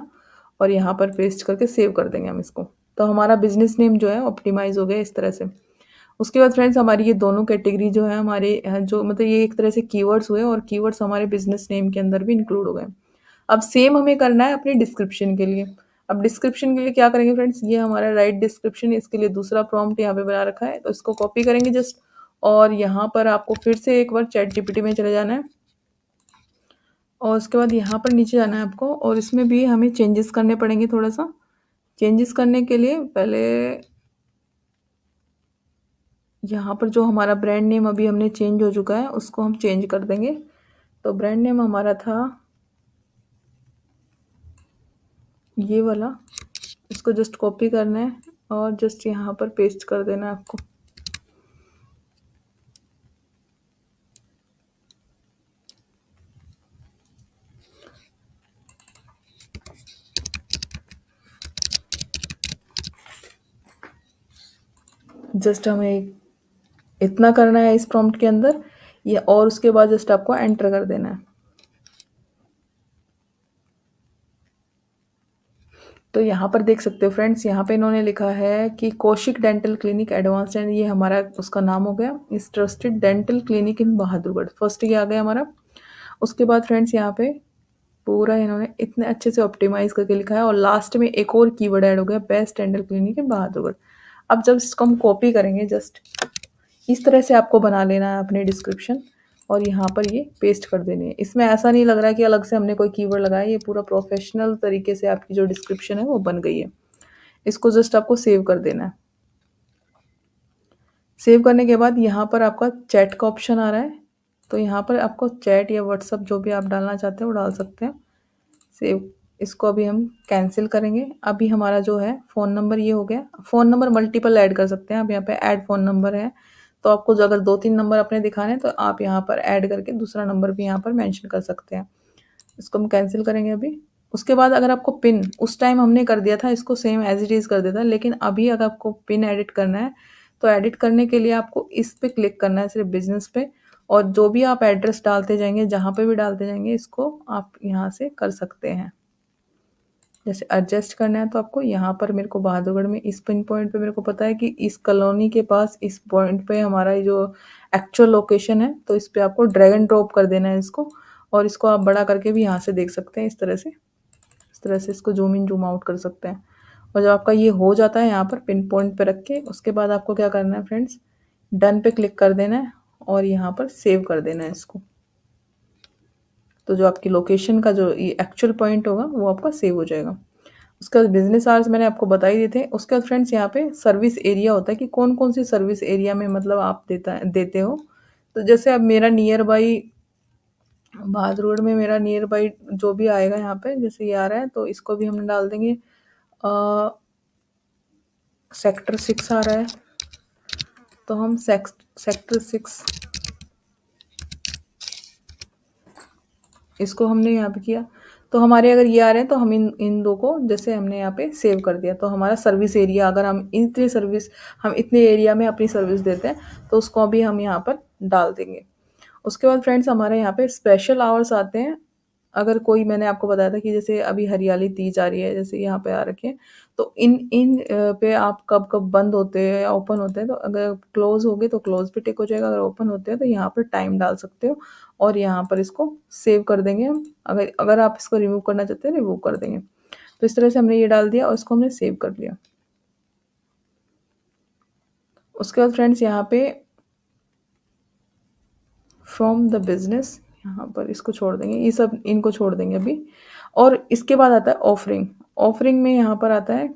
S1: और यहाँ पर पेस्ट करके सेव कर देंगे हम इसको। तो हमारा बिजनेस नेम जो है ऑप्टिमाइज हो गया इस तरह से। उसके बाद फ्रेंड्स हमारी ये दोनों कैटेगरी जो है हमारे जो मतलब ये एक तरह से कीवर्ड्स हुए, और कीवर्ड्स हमारे बिजनेस नेम के अंदर भी इंक्लूड हो गए। अब सेम हमें करना है अपने डिस्क्रिप्शन के लिए। अब डिस्क्रिप्शन के लिए क्या करेंगे फ्रेंड्स, ये हमारा राइट डिस्क्रिप्शन, इसके लिए दूसरा प्रॉम्प्ट यहाँ पे बना रखा है, तो इसको कॉपी करेंगे जस्ट, और यहाँ पर आपको फिर से एक बार चैट जीपीटी में चले जाना है, और उसके बाद यहाँ पर नीचे जाना है आपको, और इसमें भी हमें चेंजेस करने पड़ेंगे थोड़ा सा। चेंजेस करने के लिए पहले यहाँ पर जो हमारा ब्रांड नेम अभी हमने चेंज हो चुका है उसको हम चेंज कर देंगे। तो ब्रांड नेम हमारा था ये वाला, इसको जस्ट कॉपी करना है और जस्ट यहाँ पर पेस्ट कर देना है आपको। जस्ट हमें इतना करना है इस प्रॉम्प्ट के अंदर ये, और उसके बाद जस्ट आपको एंटर कर देना है। तो यहाँ पर देख सकते हो फ्रेंड्स, यहाँ पे इन्होंने लिखा है कि Kaushik dental clinic advanced and, ये हमारा उसका नाम हो गया, इस ट्रस्टेड डेंटल क्लिनिक इन बहादुरगढ़, फर्स्ट ये आ गया हमारा। उसके बाद फ्रेंड्स यहाँ पे पूरा इन्होंने इतने अच्छे से ऑप्टिमाइज करके लिखा है, और लास्ट में एक और कीवर्ड ऐड हो गया, बेस्ट डेंटल क्लिनिक इन बहादुरगढ़। अब जब इसको हम कॉपी करेंगे जस्ट इस तरह से आपको बना लेना है अपने डिस्क्रिप्शन, और यहाँ पर ये पेस्ट कर देनी है। इसमें ऐसा नहीं लग रहा है कि अलग से हमने कोई कीवर्ड लगाया, ये पूरा प्रोफेशनल तरीके से आपकी जो डिस्क्रिप्शन है वो बन गई है। इसको जस्ट आपको सेव कर देना है। सेव करने के बाद यहाँ पर आपका चैट का ऑप्शन आ रहा है, तो यहाँ पर आपको चैट या व्हाट्सअप जो भी आप डालना चाहते हैं वो डाल सकते हैं। सेव, इसको अभी हम कैंसिल करेंगे। अभी हमारा जो है फ़ोन नंबर ये हो गया। फ़ोन नंबर मल्टीपल ऐड कर सकते हैं आप, यहाँ पे ऐड फ़ोन नंबर है, तो आपको जो अगर 2-3 नंबर अपने दिखाने हैं तो आप यहाँ पर ऐड करके दूसरा नंबर भी यहाँ पर मेंशन कर सकते हैं। इसको हम कैंसिल करेंगे अभी। उसके बाद अगर आपको पिन, उस टाइम हमने कर दिया था इसको सेम एज़ इट इज़ कर देता, लेकिन अभी अगर आपको पिन एडिट करना है तो एडिट करने के लिए आपको इस पे क्लिक करना है, सिर्फ बिज़नेस पे, और जो भी आप एड्रेस डालते जाएंगे, जहाँ पे भी डालते जाएंगे, इसको आप यहाँ से कर सकते हैं। जैसे एडजस्ट करना है तो आपको यहाँ पर, मेरे को बहादुरगढ़ में इस पिन पॉइंट पे मेरे को पता है कि इस कॉलोनी के पास इस पॉइंट पे हमारा ये जो एक्चुअल लोकेशन है, तो इस पे आपको ड्रैग एंड ड्रॉप कर देना है इसको, और इसको आप बड़ा करके भी यहाँ से देख सकते हैं इस तरह से। इस तरह से इसको जूम इन जूम आउट कर सकते हैं। और जब आपका ये हो जाता है यहाँ पर पिन पॉइंट पे रख के, उसके बाद आपको क्या करना है फ्रेंड्स, डन पे क्लिक कर देना है और यहाँ पर सेव कर देना है इसको। तो जो आपकी लोकेशन का जो ये एक्चुअल पॉइंट होगा वो आपका सेव हो जाएगा। उसके बाद बिजनेस आवर्स मैंने आपको बता ही दिए थे। उसके बाद फ्रेंड्स यहाँ पे सर्विस एरिया होता है कि कौन कौन सी सर्विस एरिया में मतलब आप देते हो। तो जैसे अब मेरा नियर बाई बहादुरगढ़ में, मेरा नियर बाई जो भी आएगा यहाँ पे, जैसे ये आ रहा है तो इसको भी हम डाल देंगे। सेक्टर 6 आ रहा है, तो हम सेक्टर 6 इसको हमने यहाँ पे किया। तो हमारे अगर ये आ रहे हैं तो हम इन दो को जैसे हमने यहाँ पे सेव कर दिया, तो हमारा सर्विस एरिया, अगर हम इतनी सर्विस, हम इतने एरिया में अपनी सर्विस देते हैं तो उसको भी हम यहाँ पर डाल देंगे। उसके बाद फ्रेंड्स हमारे यहाँ पे स्पेशल आवर्स आते हैं अगर कोई, मैंने आपको बताया था कि जैसे अभी हरियाली तीज आ रही है, जैसे यहाँ पे आ रखे हैं, तो इन इन पे आप कब कब बंद होते हैं या ओपन होते हैं, तो अगर क्लोज हो गए तो क्लोज पे टिक हो जाएगा, अगर ओपन होते हैं तो यहाँ पर टाइम डाल सकते हो और यहाँ पर इसको सेव कर देंगे हम। अगर अगर आप इसको रिमूव करना चाहते हैं रिमूव कर देंगे। तो इस तरह से हमने ये डाल दिया और इसको हमने सेव कर लिया। उसके बाद फ्रेंड्स यहाँ पे फ्रॉम द बिजनेस, यहाँ पर इसको छोड़ देंगे, ये सब इनको छोड़ देंगे अभी। और इसके बाद आता है ऑफरिंग। ऑफरिंग में यहाँ पर आता है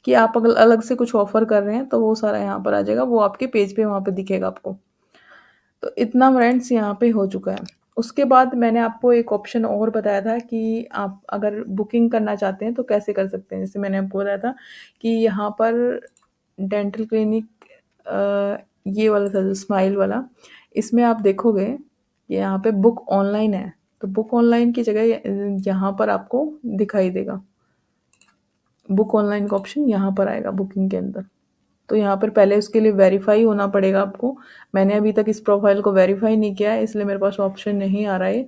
S1: कि आप अगर अलग से कुछ ऑफर कर रहे हैं तो वो सारा यहाँ पर आ जाएगा, वो आपके पेज पे वहाँ पे दिखेगा आपको। तो इतना फ्रेंड्स यहाँ पे हो चुका है। उसके बाद मैंने आपको एक ऑप्शन और बताया था कि आप अगर बुकिंग करना चाहते हैं तो कैसे कर सकते हैं। जैसे मैंने आपको बताया था कि यहाँ पर डेंटल क्लिनिक, ये वाला था जो स्माइल वाला, इसमें आप देखोगे कि यहाँ पे बुक ऑनलाइन है, तो बुक ऑनलाइन की जगह यहाँ पर आपको दिखाई देगा, बुक ऑनलाइन का ऑप्शन यहाँ पर आएगा बुकिंग के अंदर। तो यहाँ पर पहले उसके लिए वेरीफाई होना पड़ेगा आपको। मैंने अभी तक इस प्रोफाइल को वेरीफाई नहीं किया है, इसलिए मेरे पास ऑप्शन नहीं आ रहा है।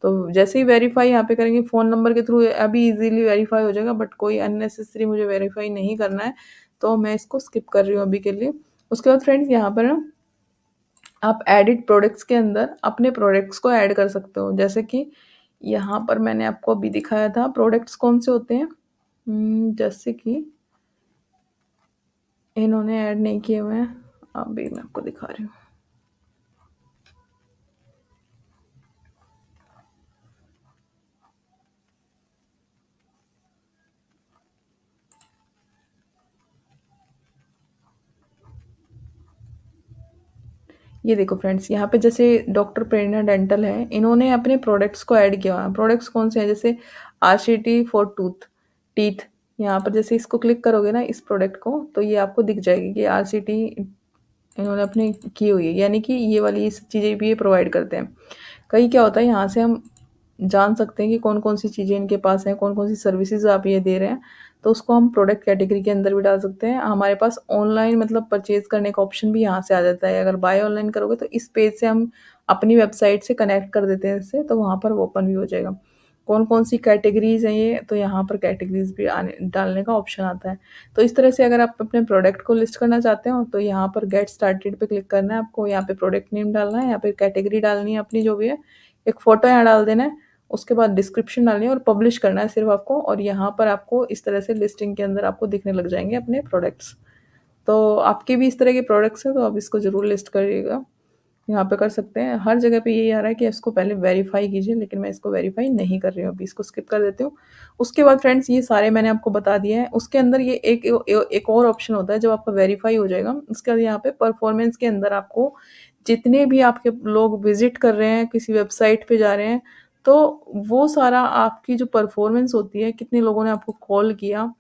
S1: तो जैसे ही वेरीफाई यहाँ पे करेंगे फ़ोन नंबर के थ्रू अभी इजीली वेरीफाई हो जाएगा, बट कोई अननेसेसरी मुझे वेरीफाई नहीं करना है, तो मैं इसको स्किप कर रही हूँ अभी के लिए। उसके बाद फ्रेंड्स यहाँ पर ना आप एडिट प्रोडक्ट्स के अंदर अपने प्रोडक्ट्स को ऐड कर सकते हो। जैसे कि यहाँ पर मैंने आपको अभी दिखाया था प्रोडक्ट्स कौन से होते हैं, जैसे कि इन्होंने ऐड नहीं किए हुए हैं, अभी मैं आपको दिखा रही हूँ। ये देखो फ्रेंड्स, यहाँ पे जैसे डॉक्टर प्रेरणा डेंटल है, इन्होंने अपने प्रोडक्ट्स को ऐड किया हुआ है। प्रोडक्ट्स कौन से हैं, जैसे आरसीटी फॉर टीथ। यहाँ पर जैसे इसको क्लिक करोगे ना इस प्रोडक्ट को, तो ये आपको दिख जाएगी कि आरसीटी इन्होंने अपने की हुई है, यानी कि ये वाली चीज़ें भी ये प्रोवाइड करते हैं। कहीं क्या होता है, यहाँ से हम जान सकते हैं कि कौन कौन सी चीज़ें इनके पास हैं, कौन कौन सी सर्विसेज आप ये दे रहे हैं। तो उसको हम प्रोडक्ट कैटेगरी के अंदर भी डाल सकते हैं। हमारे पास ऑनलाइन मतलब परचेज करने का ऑप्शन भी यहाँ से आ जाता है। अगर बाय ऑनलाइन करोगे तो इस पेज से हम अपनी वेबसाइट से कनेक्ट कर देते हैं इससे, तो वहाँ पर वो ओपन भी हो जाएगा। कौन कौन सी कैटेगरीज हैं ये, तो यहाँ पर कैटेगरीज भी आने डालने का ऑप्शन आता है। तो इस तरह से अगर आप अपने प्रोडक्ट को लिस्ट करना चाहते हो तो यहाँ पर गेट स्टार्टेड पे क्लिक करना है आपको। यहाँ पे प्रोडक्ट नेम डालना है, यहाँ पे कैटेगरी डालनी है अपनी जो भी है, एक फ़ोटो यहाँ डाल देना है, उसके बाद डिस्क्रिप्शन डालनी है और पब्लिश करना है सिर्फ आपको। और यहाँ पर आपको इस तरह से लिस्टिंग के अंदर आपको दिखने लग जाएंगे अपने प्रोडक्ट्स। तो आपके भी इस तरह के प्रोडक्ट्स हैं तो आप इसको ज़रूर लिस्ट करिएगा, यहाँ पे कर सकते हैं। हर जगह पे यही आ रहा है कि इसको पहले वेरीफाई कीजिए, लेकिन मैं इसको वेरीफाई नहीं कर रही हूँ, अभी इसको स्किप कर देती हूँ। उसके बाद फ्रेंड्स ये सारे मैंने आपको बता दिए हैं। उसके अंदर ये एक और ऑप्शन होता है जब आपका वेरीफाई हो जाएगा, उसके बाद यहाँ पे परफॉर्मेंस के अंदर आपको जितने भी आपके लोग विजिट कर रहे हैं, किसी वेबसाइट पे जा रहे हैं, तो वो सारा आपकी जो परफॉर्मेंस होती है, कितने लोगों ने आपको कॉल किया,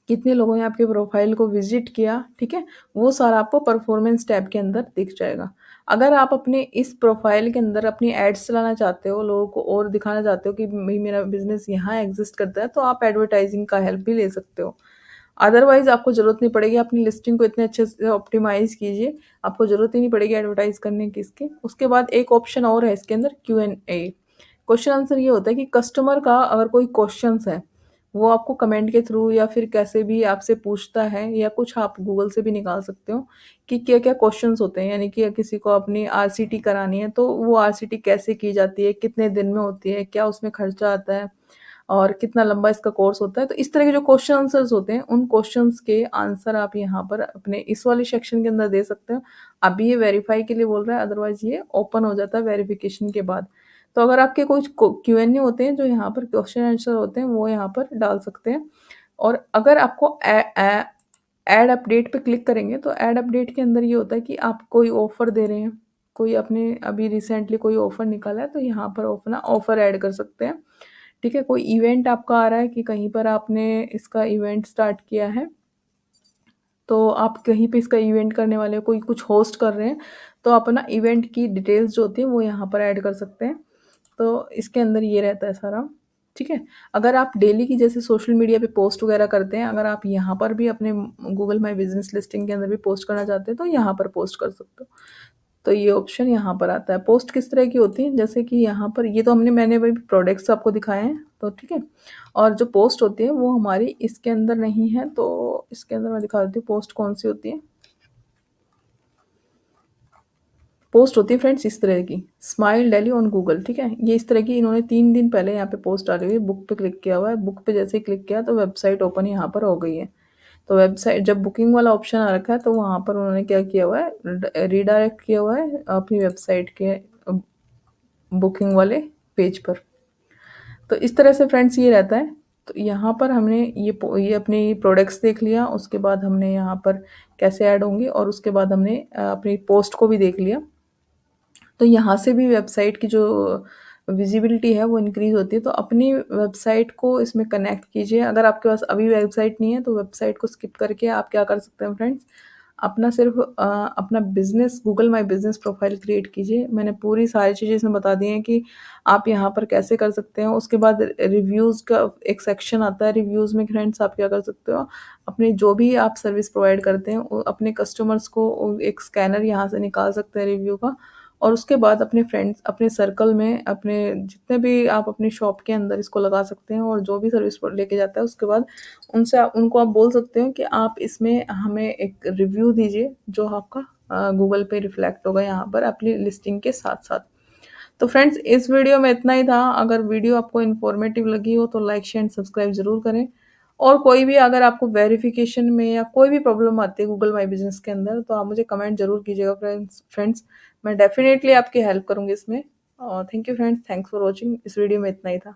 S1: कितने लोगों ने आपके प्रोफाइल को विजिट किया, ठीक है, वो सारा आपको परफॉर्मेंस टैब के अंदर दिख जाएगा। अगर आप अपने इस प्रोफाइल के अंदर अपनी एड्स चलाना चाहते हो, लोगों को और दिखाना चाहते हो कि भाई मेरा बिजनेस यहाँ एग्जिस्ट करता है, तो आप एडवर्टाइजिंग का हेल्प भी ले सकते हो। अदरवाइज आपको ज़रूरत नहीं पड़ेगी, अपनी लिस्टिंग को इतने अच्छे से ऑप्टिमाइज़ कीजिए, आपको ज़रूरत ही नहीं पड़ेगी एडवर्टाइज़ करने की इसकी। उसके बाद एक ऑप्शन और है इसके अंदर, Q&A। क्वेश्चन आंसर ये होता है कि कस्टमर का अगर कोई क्वेश्चंस है, वो आपको कमेंट के थ्रू या फिर कैसे भी आपसे पूछता है, या कुछ आप गूगल से भी निकाल सकते हो कि क्या-क्या क्वेश्चंस होते हैं। यानी कि किसी को अपनी आरसीटी करानी है, तो वो आरसीटी कैसे की जाती है, कितने दिन में होती है, क्या उसमें खर्चा आता है और कितना लंबा इसका कोर्स होता है। तो इस तरह के जो क्वेश्चन आंसर्स होते हैं, उन क्वेश्चंस के आंसर आप यहाँ पर अपने इस वाले सेक्शन के अंदर दे सकते हो। अभी ये वेरीफाई के लिए बोल रहा है, अदरवाइज़ ये ओपन हो जाता है वेरिफिकेशन के बाद। तो अगर आपके कुछ Q&A होते हैं, जो यहाँ पर क्वेश्चन आंसर होते हैं, वो यहाँ पर डाल सकते हैं। और अगर आपको ऐड अपडेट पे क्लिक करेंगे, तो ऐड अपडेट के अंदर ये होता है कि आप कोई ऑफ़र दे रहे हैं, कोई अपने अभी रिसेंटली कोई ऑफ़र निकाला है, तो यहाँ पर अपना ऑफ़र ऐड कर सकते हैं। ठीक है, कोई इवेंट आपका आ रहा है कि कहीं पर आपने इसका इवेंट स्टार्ट किया है, तो आप कहीं पे इसका इवेंट करने वाले हो, कोई कुछ होस्ट कर रहे हैं, तो आप अपना इवेंट की डिटेल्स जो होती है वो यहाँ पर ऐड कर सकते हैं। तो इसके अंदर ये रहता है सारा, ठीक है। अगर आप डेली की जैसे सोशल मीडिया पे पोस्ट वगैरह करते हैं, अगर आप यहाँ पर भी अपने गूगल माय बिज़नेस लिस्टिंग के अंदर भी पोस्ट करना चाहते हैं, तो यहाँ पर पोस्ट कर सकते हो। तो ये ऑप्शन यहाँ पर आता है। पोस्ट किस तरह की होती है, जैसे कि यहाँ पर ये तो मैंने अभी प्रोडक्ट्स आपको दिखाए हैं, तो ठीक है। और जो पोस्ट होती है वो हमारी इसके अंदर नहीं है, तो इसके अंदर मैं दिखा देती हूँ पोस्ट कौन सी होती है। पोस्ट होती है फ्रेंड्स इस तरह की, स्माइल डेली ऑन गूगल, ठीक है। ये इस तरह की इन्होंने 3 दिन पहले यहाँ पे पोस्ट डाली हुई है। बुक पे क्लिक किया हुआ है, बुक पे जैसे ही क्लिक किया तो वेबसाइट ओपन यहाँ पर हो गई है। तो वेबसाइट जब बुकिंग वाला ऑप्शन आ रखा है तो वहाँ पर उन्होंने क्या किया हुआ है, रीडायरेक्ट किया हुआ है अपनी वेबसाइट के बुकिंग वाले पेज पर। तो इस तरह से फ्रेंड्स ये रहता है। तो यहाँ पर हमने ये अपनी प्रोडक्ट्स देख लिया, उसके बाद हमने यहाँ पर कैसे ऐड होंगे, और उसके बाद हमने अपनी पोस्ट को भी देख लिया। तो यहाँ से भी वेबसाइट की जो विजिबिलिटी है वो इंक्रीज़ होती है। तो अपनी वेबसाइट को इसमें कनेक्ट कीजिए। अगर आपके पास अभी वेबसाइट नहीं है तो वेबसाइट को स्किप करके आप क्या कर सकते हैं फ्रेंड्स, अपना सिर्फ अपना बिज़नेस गूगल माई बिज़नेस प्रोफाइल क्रिएट कीजिए। मैंने पूरी सारी चीज़ें इसमें बता दी हैं कि आप यहाँ पर कैसे कर सकते हैं। उसके बाद रिव्यूज़ का एक सेक्शन आता है, रिव्यूज़ में फ्रेंड्स आप क्या कर सकते हो, अपने जो भी आप सर्विस प्रोवाइड करते हैं अपने कस्टमर्स को एक स्कैनर यहाँ से निकाल सकते हैं रिव्यू का, और उसके बाद अपने फ्रेंड्स, अपने सर्कल में, अपने जितने भी आप अपनी शॉप के अंदर इसको लगा सकते हैं। और जो भी सर्विस लेके जाता है उसके बाद उनको आप बोल सकते हो कि आप इसमें हमें एक रिव्यू दीजिए जो आपका गूगल पे रिफ्लेक्ट होगा यहाँ पर अपनी लिस्टिंग के साथ साथ। तो फ्रेंड्स इस वीडियो में इतना ही था। अगर वीडियो आपको इन्फॉर्मेटिव लगी हो तो लाइक शेयर एंड सब्सक्राइब ज़रूर करें। और कोई भी अगर आपको वेरिफिकेशन में या कोई भी प्रॉब्लम आती है गूगल माई बिजनेस के अंदर तो आप मुझे कमेंट ज़रूर कीजिएगा फ्रेंड्स। मैं डेफिनेटली आपकी हेल्प करूँगी इसमें। Thank you friends, thanks for watching. इस वीडियो में इतना ही था।